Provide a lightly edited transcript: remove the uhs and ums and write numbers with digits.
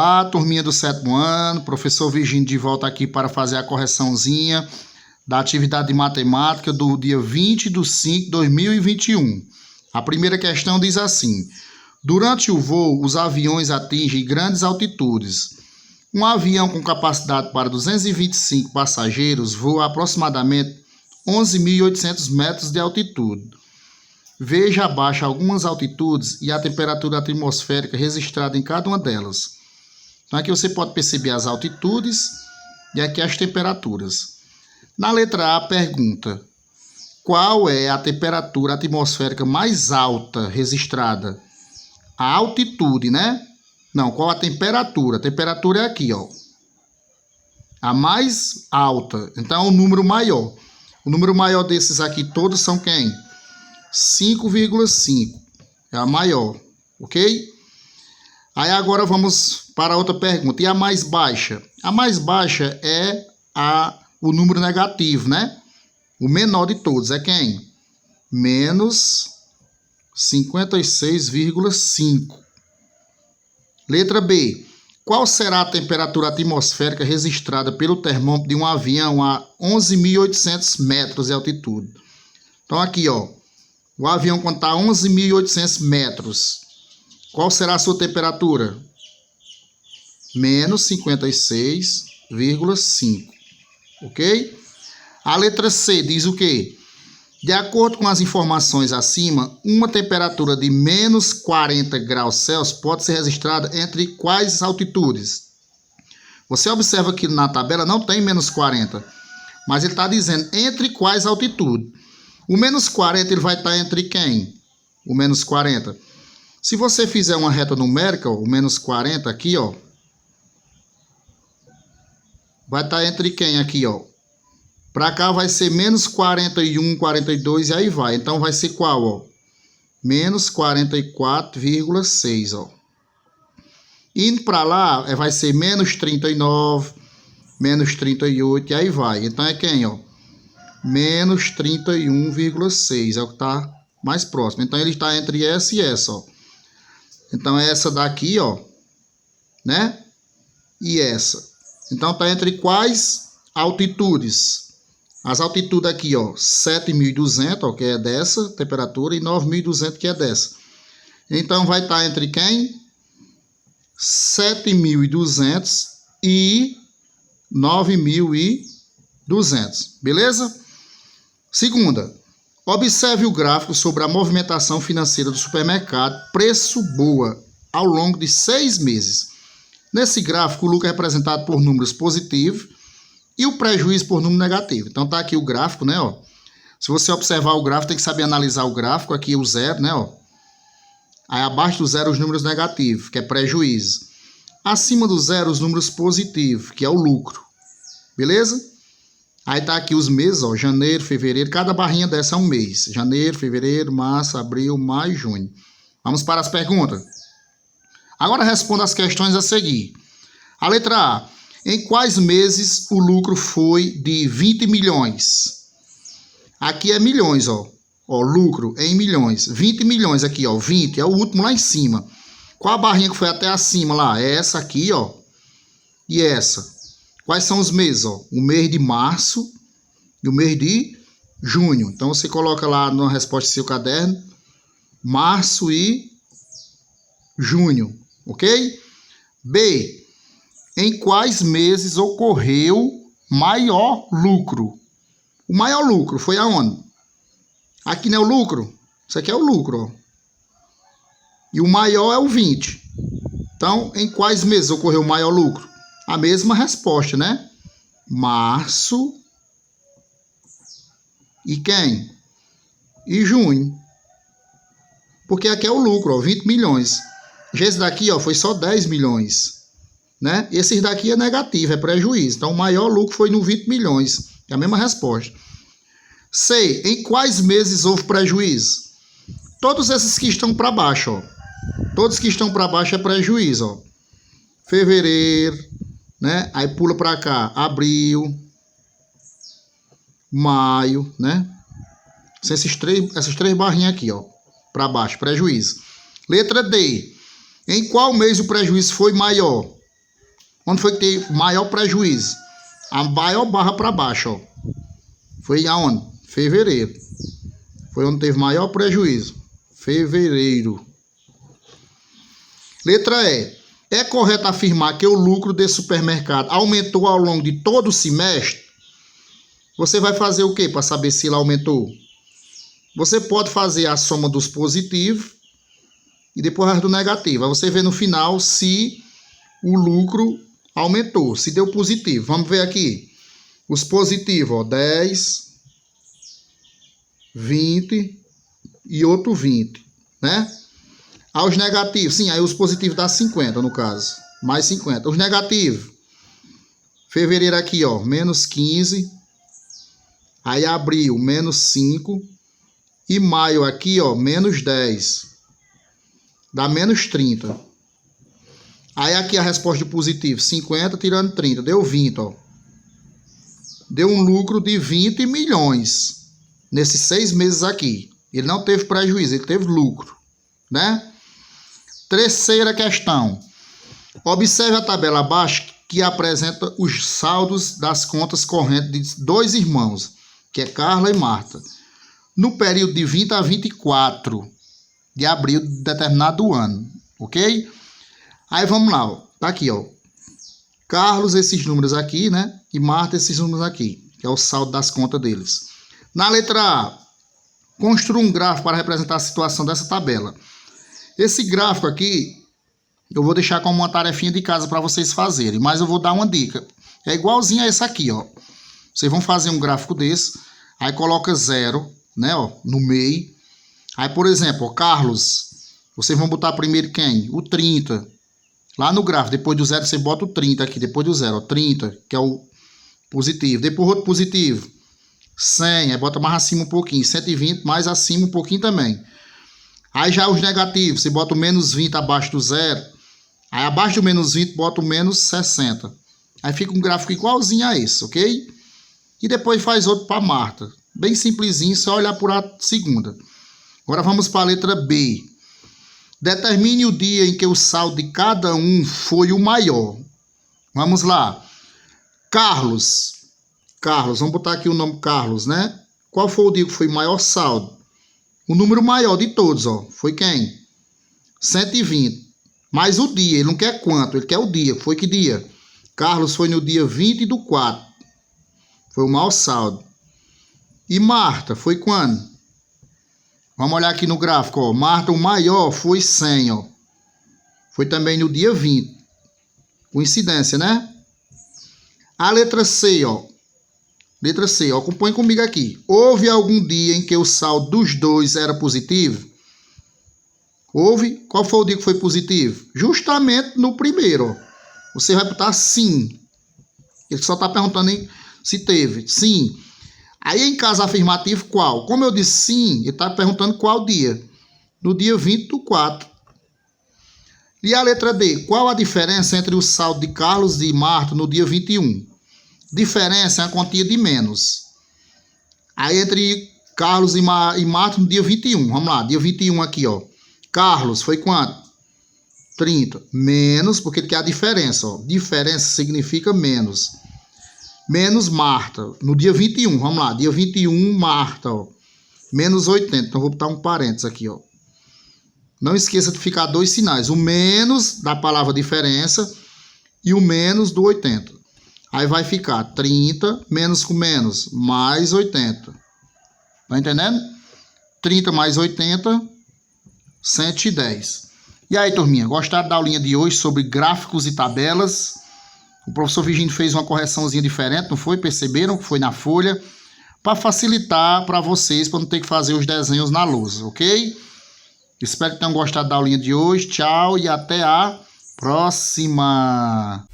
Olá, turminha do 7º ano, professor Virgínio de volta aqui para fazer a correçãozinha da atividade de matemática do dia 20/5/2021. A primeira questão diz assim: durante o voo, os aviões atingem grandes altitudes. Um avião com capacidade para 225 passageiros voa aproximadamente 11.800 metros de altitude. Veja abaixo algumas altitudes e a temperatura atmosférica registrada em cada uma delas. Então aqui você pode perceber as altitudes e aqui as temperaturas. Na letra A pergunta: qual é a temperatura atmosférica mais alta registrada? A altitude, né? Não, qual a temperatura? A temperatura é aqui, ó. A mais alta. Então, o número maior. O número maior desses aqui todos são quem? 5,5. É a maior, ok? Aí agora vamos para outra pergunta. E a mais baixa? A mais baixa é o número negativo, né? O menor de todos é quem? Menos 56,5. Letra B. Qual será a temperatura atmosférica registrada pelo termômetro de um avião a 11.800 metros de altitude? Então aqui, ó. O avião quando está a 11.800 metros, qual será a sua temperatura? Menos 56,5. Ok? A letra C diz o quê? De acordo com as informações acima, uma temperatura de menos 40 graus Celsius pode ser registrada entre quais altitudes? Você observa que na tabela não tem menos 40, mas ele está dizendo entre quais altitudes. O menos 40 ele vai estar entre quem? O menos 40. Se você fizer uma reta numérica, ó, o menos 40 aqui, ó, vai estar entre quem aqui, ó? Para cá vai ser menos 41, 42 e aí vai. Então vai ser qual, ó? Menos 44,6, ó. Indo para lá, vai ser menos 39, menos 38 e aí vai. Então é quem, ó? Menos 31,6 é o que está mais próximo. Então ele está entre essa e essa, ó. Então é essa daqui, ó, né? E essa. Então está entre quais altitudes? As altitudes aqui, ó, 7.200, ó, que é dessa temperatura, e 9.200, que é dessa. Então vai estar entre quem? 7.200 e 9.200, beleza? Segunda, observe o gráfico sobre a movimentação financeira do supermercado Preço Boa ao longo de 6 meses. Nesse gráfico, o lucro é representado por números positivos e o prejuízo por número negativo. Então tá aqui o gráfico, né, ó. Se você observar o gráfico, tem que saber analisar o gráfico. Aqui o zero, né, ó. Aí abaixo do zero os números negativos, que é prejuízo. Acima do zero os números positivos, que é o lucro. Beleza? Aí tá aqui os meses, ó, janeiro, fevereiro, cada barrinha dessa é um mês. Janeiro, fevereiro, março, abril, maio, junho. Vamos para as perguntas. Agora responda as questões a seguir. A letra A. Em quais meses o lucro foi de 20 milhões? Aqui é milhões, ó. Ó, lucro em milhões. 20 milhões aqui, ó. 20 é o último lá em cima. Qual a barrinha que foi até acima lá? É essa aqui, ó. E essa. Quais são os meses, ó? O mês de março e o mês de junho. Então você coloca lá na resposta do seu caderno março e junho, ok? B. Em quais meses ocorreu maior lucro? O maior lucro foi aonde? Aqui não é o lucro? Isso aqui é o lucro, ó. E o maior é o 20. Então, em quais meses ocorreu o maior lucro? A mesma resposta, né? Março e quem? E junho. Porque aqui é o lucro, ó, 20 milhões. Já esse daqui, ó, foi só 10 milhões. Né? Esse daqui é negativo, é prejuízo. Então, o maior lucro foi no 20 milhões. É a mesma resposta. C. Em quais meses houve prejuízo? Todos esses que estão para baixo, ó. Todos que estão para baixo é prejuízo, ó. Fevereiro, né? Aí pula para cá. Abril, maio, né? São essas três barrinhas aqui, ó. Para baixo, prejuízo. Letra D. Em qual mês o prejuízo foi maior? Onde foi que teve maior prejuízo? A maior barra para baixo, ó. Foi aonde? Fevereiro. Foi onde teve maior prejuízo. Fevereiro. Letra E. É correto afirmar que o lucro desse supermercado aumentou ao longo de todo o semestre? Você vai fazer o quê para saber se ele aumentou? Você pode fazer a soma dos positivos e depois as do negativo. Aí você vê no final se o lucro aumentou, se deu positivo. Vamos ver aqui. Os positivos, ó, 10, 20 e outro 20, né? Os negativos, sim, aí os positivos dá 50 no caso, mais 50. Os negativos, fevereiro aqui, ó, menos 15, aí abril, menos 5, e maio aqui, ó, menos 10, dá menos 30. Aí aqui a resposta de positivo, 50 tirando 30, deu 20, ó. Deu um lucro de 20 milhões nesses 6 meses aqui. Ele não teve prejuízo, ele teve lucro, né? Terceira questão. Observe a tabela abaixo que apresenta os saldos das contas correntes de dois irmãos, que é Carla e Marta, no período de 20 a 24 de abril de determinado ano, ok? Aí vamos lá, ó. Tá aqui, ó. Carlos, esses números aqui, né? E Marta, esses números aqui, que é o saldo das contas deles. Na letra A, construa um gráfico para representar a situação dessa tabela. Esse gráfico aqui, eu vou deixar como uma tarefinha de casa para vocês fazerem, mas eu vou dar uma dica. É igualzinho a esse aqui, ó. Vocês vão fazer um gráfico desse, aí coloca 0, né, ó, no meio. Aí, por exemplo, ó, Carlos, vocês vão botar primeiro quem? O 30. Lá no gráfico, depois do 0, você bota o 30 aqui, depois do 0, ó, 30, que é o positivo. Depois outro positivo, 100, aí bota mais acima um pouquinho, 120, mais acima um pouquinho também. Aí já os negativos, você bota o menos 20 abaixo do 0. Aí abaixo do menos 20, bota o menos 60. Aí fica um gráfico igualzinho a esse, ok? E depois faz outro para Marta. Bem simplesinho, só olhar por a segunda. Agora vamos para a letra B. Determine o dia em que o saldo de cada um foi o maior. Vamos lá. Carlos. Carlos, vamos botar aqui o nome Carlos, né? Qual foi o dia que foi o maior saldo? O número maior de todos, ó, foi quem? 120. Mas o dia, ele não quer quanto, ele quer o dia. Foi que dia? Carlos foi no dia 20 do 4. Foi o maior saldo. E Marta, foi quando? Vamos olhar aqui no gráfico, ó. Marta, o maior foi 100, ó. Foi também no dia 20. Coincidência, né? A letra C, ó. Letra C, ó, acompanhe comigo aqui. Houve algum dia em que o saldo dos dois era positivo? Houve? Qual foi o dia que foi positivo? Justamente no primeiro, ó. Você vai botar sim. Ele só está perguntando se teve. Sim. Aí em caso afirmativo, qual? Como eu disse sim, ele está perguntando qual dia. No dia 20 do 4. E a letra D, qual a diferença entre o saldo de Carlos e Marta no dia 21? Diferença é a quantia de menos. Aí entre Carlos e Marta no dia 21. Vamos lá, dia 21 aqui, ó. Carlos foi quanto? 30. Menos, porque ele quer a diferença, ó. Diferença significa menos. Menos Marta, no dia 21. Vamos lá, dia 21, Marta, ó. Menos 80. Então, vou botar um parênteses aqui, ó. Não esqueça de ficar dois sinais. O menos da palavra diferença e o menos do 80. Aí vai ficar 30 menos com menos, mais 80. Tá entendendo? 30 mais 80, 110. E aí, turminha, gostaram da aulinha de hoje sobre gráficos e tabelas? O professor Virgínio fez uma correçãozinha diferente, não foi? Perceberam que foi na folha? Para facilitar para vocês, para não ter que fazer os desenhos na lousa, ok? Espero que tenham gostado da aulinha de hoje. Tchau e até a próxima!